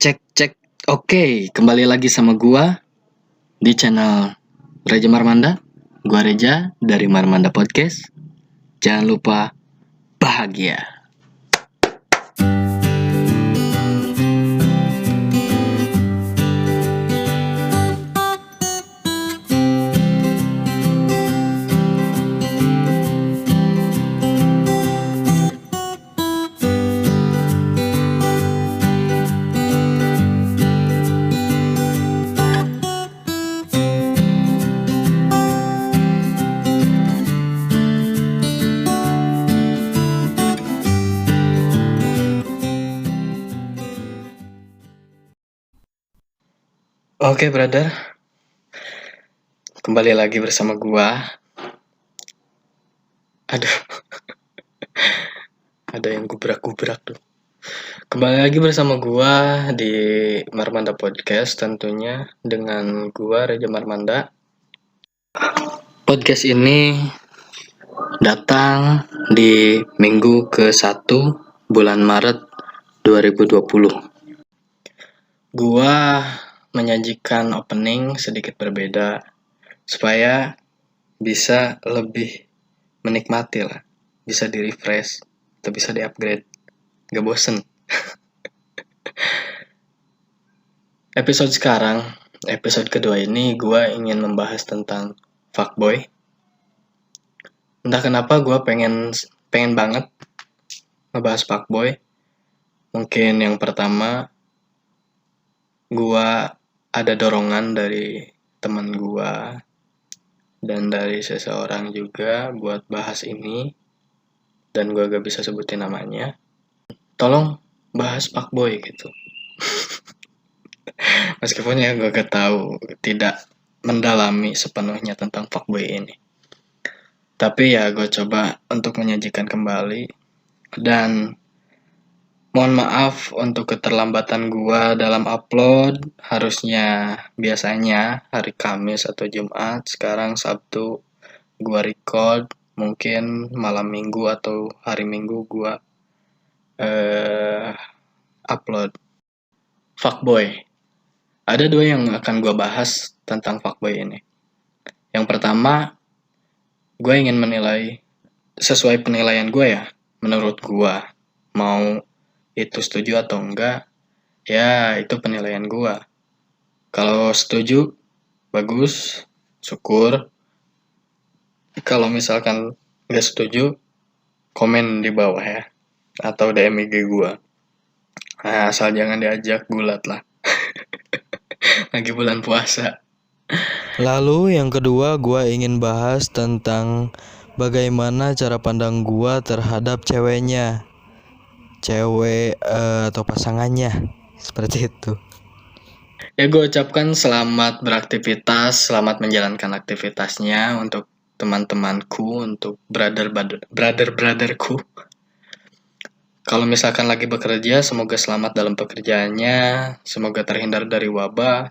Cek cek. Oke, kembali lagi sama gua di channel Reja Marmanda. Gua Reja dari Marmanda Podcast. Jangan lupa bahagia. Oke, brother. Kembali lagi bersama gua. Aduh. Ada yang gubrak-gubrak tuh. Kembali lagi bersama gua di Marmanda Podcast tentunya dengan gua Reja Marmanda. Podcast ini datang di minggu ke-1 bulan Maret 2020. Gua menyajikan opening sedikit berbeda supaya bisa lebih menikmati lah, bisa di refresh atau bisa di upgrade, gak bosen. Episode kedua ini gue ingin membahas tentang fuckboy. Entah kenapa gue pengen banget ngebahas fuckboy. Mungkin yang pertama, gue ada dorongan dari teman gue dan dari seseorang juga buat bahas ini, dan gue gak bisa sebutin namanya. Tolong bahas fuckboy gitu. Meskipun ya gue gak tahu, tidak mendalami sepenuhnya tentang fuckboy ini. Tapi ya gue coba untuk menyajikan kembali. Dan mohon maaf untuk keterlambatan gue dalam upload. Harusnya biasanya hari Kamis atau Jumat, sekarang Sabtu gue record. Mungkin malam Minggu atau hari Minggu gue upload. Fuckboy. Ada dua yang akan gue bahas tentang fuckboy ini. Yang pertama, gue ingin menilai sesuai penilaian gue ya. Menurut gue, mau itu setuju atau enggak, ya itu penilaian gue. Kalau setuju, bagus, syukur. Kalau misalkan nggak setuju, komen di bawah ya. Atau DM IG gue. Nah, asal jangan diajak gulat lah. Lagi bulan puasa. Lalu yang kedua, gue ingin bahas tentang bagaimana cara pandang gue terhadap ceweknya, cewek atau pasangannya, seperti itu. Ya gue ucapkan selamat beraktivitas, selamat menjalankan aktivitasnya untuk teman-temanku, untuk brother-brotherku. Kalau misalkan lagi bekerja, semoga selamat dalam pekerjaannya, semoga terhindar dari wabah,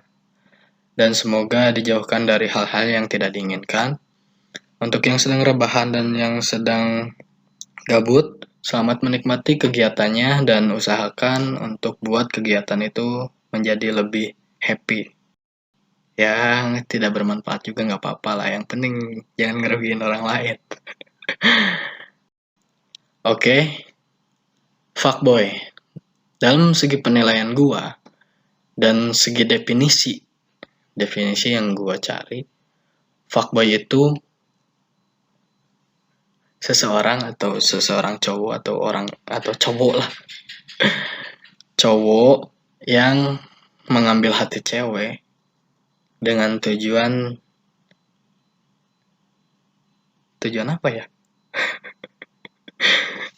dan semoga dijauhkan dari hal-hal yang tidak diinginkan. Untuk yang sedang rebahan dan yang sedang gabut, selamat menikmati kegiatannya dan usahakan untuk buat kegiatan itu menjadi lebih happy. Yang tidak bermanfaat juga nggak apa-apa lah, yang penting jangan ngerugiin orang lain. Oke. Fuckboy. Dalam segi penilaian gua dan segi definisi yang gua cari, fuckboy itu seseorang cowok atau cowok lah. Cowok yang mengambil hati cewek dengan tujuan apa ya?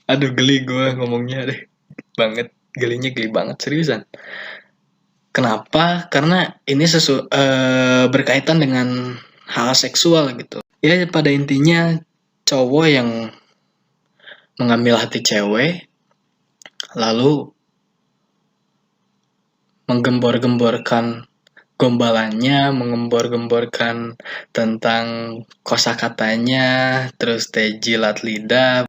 Aduh, geli gue ngomongnya deh. Geli banget seriusan. Kenapa? Karena ini berkaitan dengan hal seksual gitu. Ya pada intinya cowok yang mengambil hati cewek lalu menggembor-gemborkan gombalannya, menggembor-gemborkan tentang kosakatanya, terus teh jilat lidah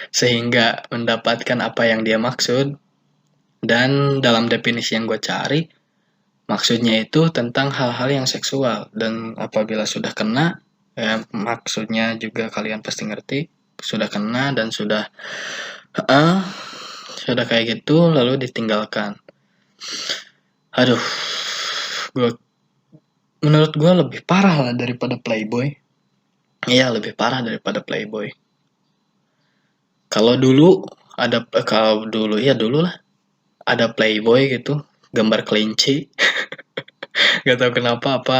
sehingga mendapatkan apa yang dia maksud. Dan dalam definisi yang gue cari, maksudnya itu tentang hal-hal yang seksual. Dan apabila sudah kena, ya maksudnya juga kalian pasti ngerti, sudah kena dan sudah kayak gitu lalu ditinggalkan. Aduh, menurut gue lebih parah lah daripada Playboy. Iya, lebih parah daripada Playboy. Kalau dulu lah ada Playboy gitu, gambar kelinci. Gak tahu kenapa apa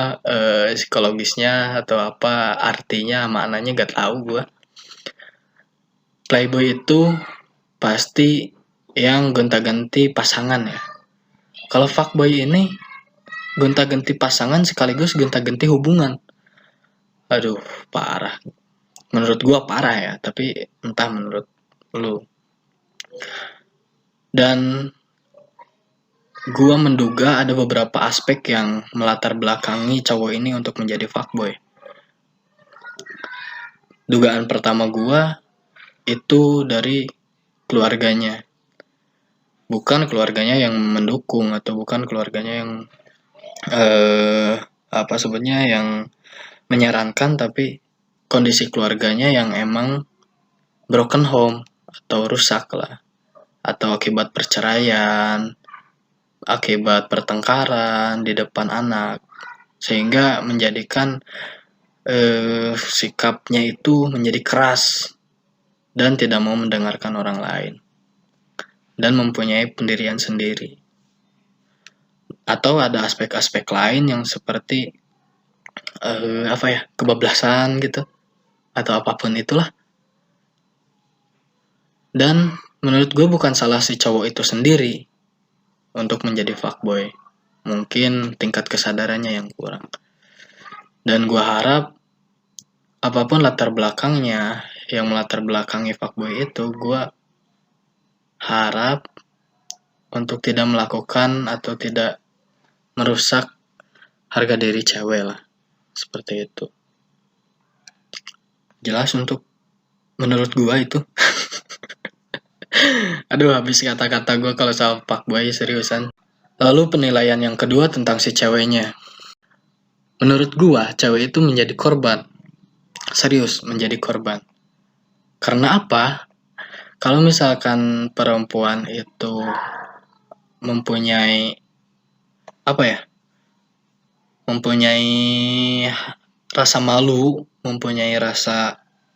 psikologisnya atau apa artinya maknanya gak tahu gue. Playboy itu pasti yang gonta-ganti pasangan ya. Kalau fuckboy ini gonta-ganti pasangan sekaligus gonta-ganti hubungan. Aduh, parah. Menurut gua parah ya, tapi entah menurut lu. Dan gua menduga ada beberapa aspek yang melatar belakangi cowok ini untuk menjadi fuckboy. Dugaan pertama gua itu dari keluarganya. Bukan keluarganya yang mendukung atau bukan keluarganya yang yang menyarankan, tapi kondisi keluarganya yang emang broken home atau rusak lah, atau akibat perceraian, akibat pertengkaran di depan anak, sehingga menjadikan sikapnya itu menjadi keras dan tidak mau mendengarkan orang lain dan mempunyai pendirian sendiri. Atau ada aspek-aspek lain yang seperti kebablasan gitu atau apapun itulah. Dan menurut gue bukan salah si cowok itu sendiri untuk menjadi fuckboy, mungkin tingkat kesadarannya yang kurang. Dan gue harap apapun latar belakangnya yang melatar belakangi fuckboy itu, gue harap untuk tidak melakukan atau tidak merusak harga diri cewek lah, seperti itu. Jelas untuk menurut gue itu. Aduh, habis kata-kata gue kalau soal fuckboy, seriusan. Lalu penilaian yang kedua tentang si ceweknya. Menurut gue, cewek itu menjadi korban. Serius, menjadi korban. Karena apa? Kalau misalkan perempuan itu mempunyai rasa malu,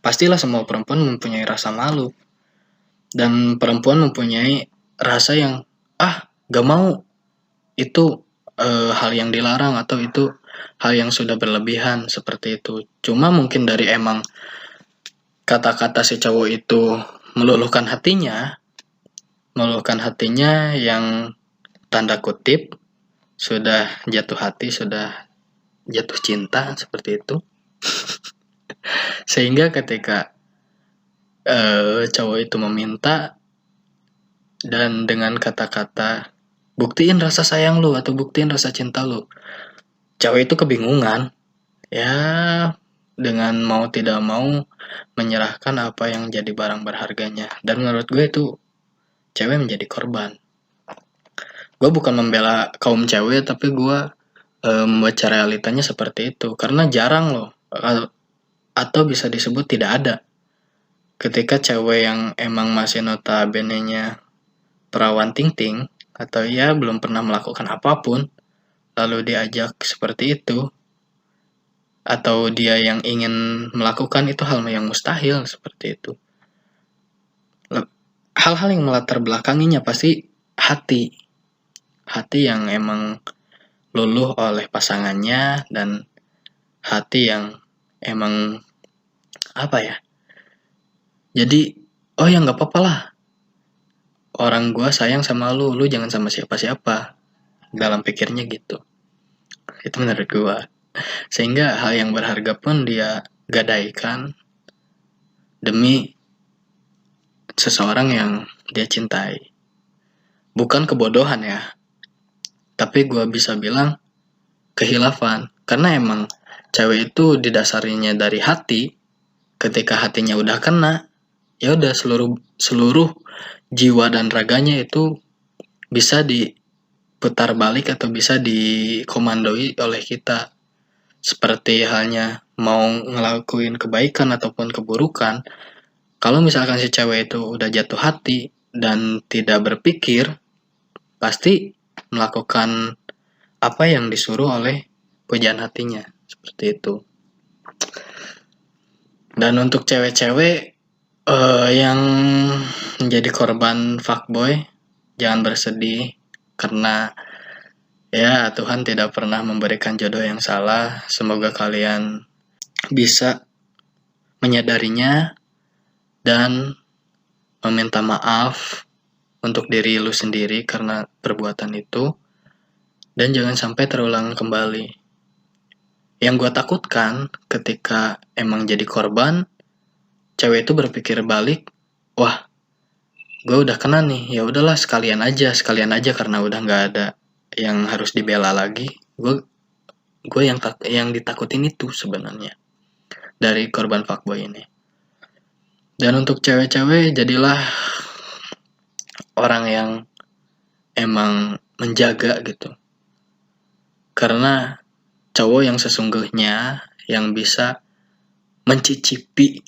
pastilah semua perempuan mempunyai rasa malu. Dan perempuan mempunyai rasa yang gak mau, itu hal yang dilarang atau itu hal yang sudah berlebihan, seperti itu. Cuma mungkin dari emang kata-kata si cowok itu meluluhkan hatinya yang tanda kutip sudah jatuh hati, sudah jatuh cinta, seperti itu. Sehingga ketika cowok itu meminta dan dengan kata-kata buktiin rasa sayang lu atau buktiin rasa cinta lu, cewek itu kebingungan ya, dengan mau tidak mau menyerahkan apa yang jadi barang berharganya. Dan menurut gue itu cewek menjadi korban. Gue bukan membela kaum cewek, tapi gue membaca realitanya seperti itu. Karena jarang loh, atau bisa disebut tidak ada, ketika cewek yang emang masih notabene-nya perawan ting-ting atau ya belum pernah melakukan apapun, lalu diajak seperti itu, atau dia yang ingin melakukan itu hal yang mustahil seperti itu. Hal-hal yang melatar belakanginya pasti hati yang emang luluh oleh pasangannya, dan hati yang emang jadi ya nggak apa-apa lah, orang gue sayang sama lu jangan sama siapa-siapa, dalam pikirnya gitu. Itu menurut gue. Sehingga hal yang berharga pun dia gadaikan demi seseorang yang dia cintai. Bukan kebodohan ya, tapi gue bisa bilang kehilafan. Karena emang cewek itu didasarinya dari hati. Ketika hatinya udah kena, ya udah seluruh jiwa dan raganya itu bisa diputar balik atau bisa dikomandoi oleh kita. Seperti halnya mau ngelakuin kebaikan ataupun keburukan, kalau misalkan si cewek itu udah jatuh hati dan tidak berpikir, pasti melakukan apa yang disuruh oleh pujaan hatinya. Seperti itu. Dan untuk cewek-cewek yang menjadi korban fuckboy, jangan bersedih karena ya Tuhan tidak pernah memberikan jodoh yang salah. Semoga kalian bisa menyadarinya dan meminta maaf untuk diri lu sendiri karena perbuatan itu, dan jangan sampai terulang kembali. Yang gue takutkan ketika emang jadi korban, cewek itu berpikir balik, wah, gue udah kena nih, ya udahlah sekalian aja karena udah nggak ada yang harus dibela lagi. Gue yang ditakutin itu sebenarnya dari korban fuckboy ini. Dan untuk cewek-cewek, jadilah orang yang emang menjaga gitu. Karena cowok yang sesungguhnya yang bisa mencicipi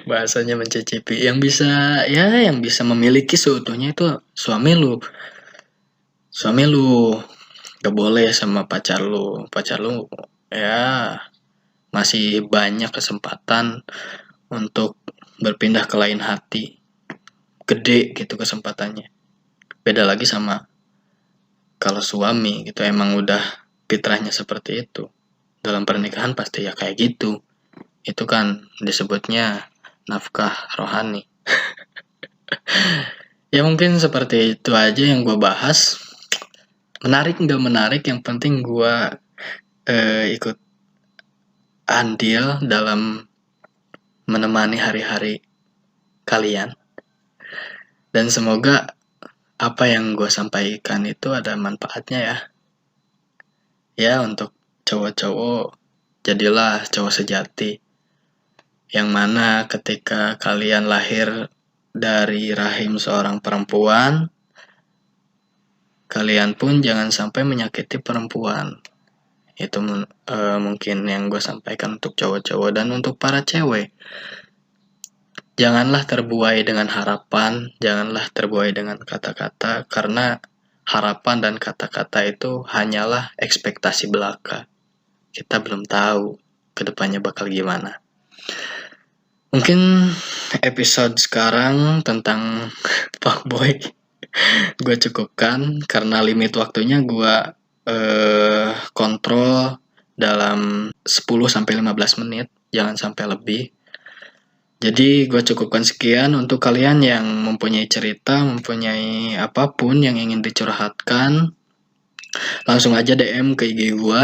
bahasanya mencicipi, yang bisa memiliki seutuhnya itu suami lu gak boleh sama pacar lu ya masih banyak kesempatan untuk berpindah ke lain hati, gede gitu kesempatannya. Beda lagi sama kalau suami gitu, emang udah fitrahnya seperti itu. Dalam pernikahan pasti ya kayak gitu. Itu kan disebutnya nafkah rohani. Ya mungkin seperti itu aja yang gue bahas. Menarik nggak menarik, yang penting gue ikut andil dalam menemani hari-hari kalian. Dan semoga apa yang gue sampaikan itu ada manfaatnya ya. Ya untuk cowok-cowok, jadilah cowok sejati. Yang mana ketika kalian lahir dari rahim seorang perempuan, kalian pun jangan sampai menyakiti perempuan. Itu mungkin yang gue sampaikan untuk cowok-cowok. Dan untuk para cewek, janganlah terbuai dengan harapan, janganlah terbuai dengan kata-kata, karena harapan dan kata-kata itu hanyalah ekspektasi belaka. Kita belum tahu kedepannya bakal gimana. Mungkin episode sekarang tentang fuckboy gue cukupkan karena limit waktunya gue kontrol dalam 10-15 menit, jangan sampai lebih. Jadi gue cukupkan sekian. Untuk kalian yang mempunyai cerita, mempunyai apapun yang ingin dicurhatkan, langsung aja DM ke IG gue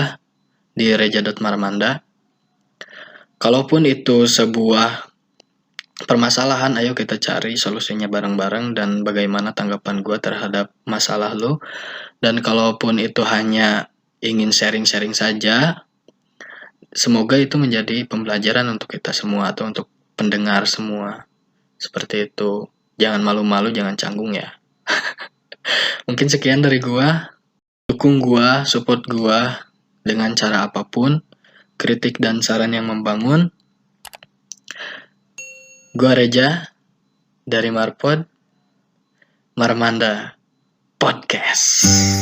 di reja.marmanda. Kalaupun itu sebuah permasalahan, ayo kita cari solusinya bareng-bareng dan bagaimana tanggapan gue terhadap masalah lo. Dan kalaupun itu hanya ingin sharing-sharing saja, semoga itu menjadi pembelajaran untuk kita semua atau untuk pendengar semua. Seperti itu. Jangan malu-malu, jangan canggung ya. Mungkin sekian dari gua. Dukung gua, support gua dengan cara apapun. Kritik dan saran yang membangun. Gua Reja dari Marpod. Marmanda Podcast.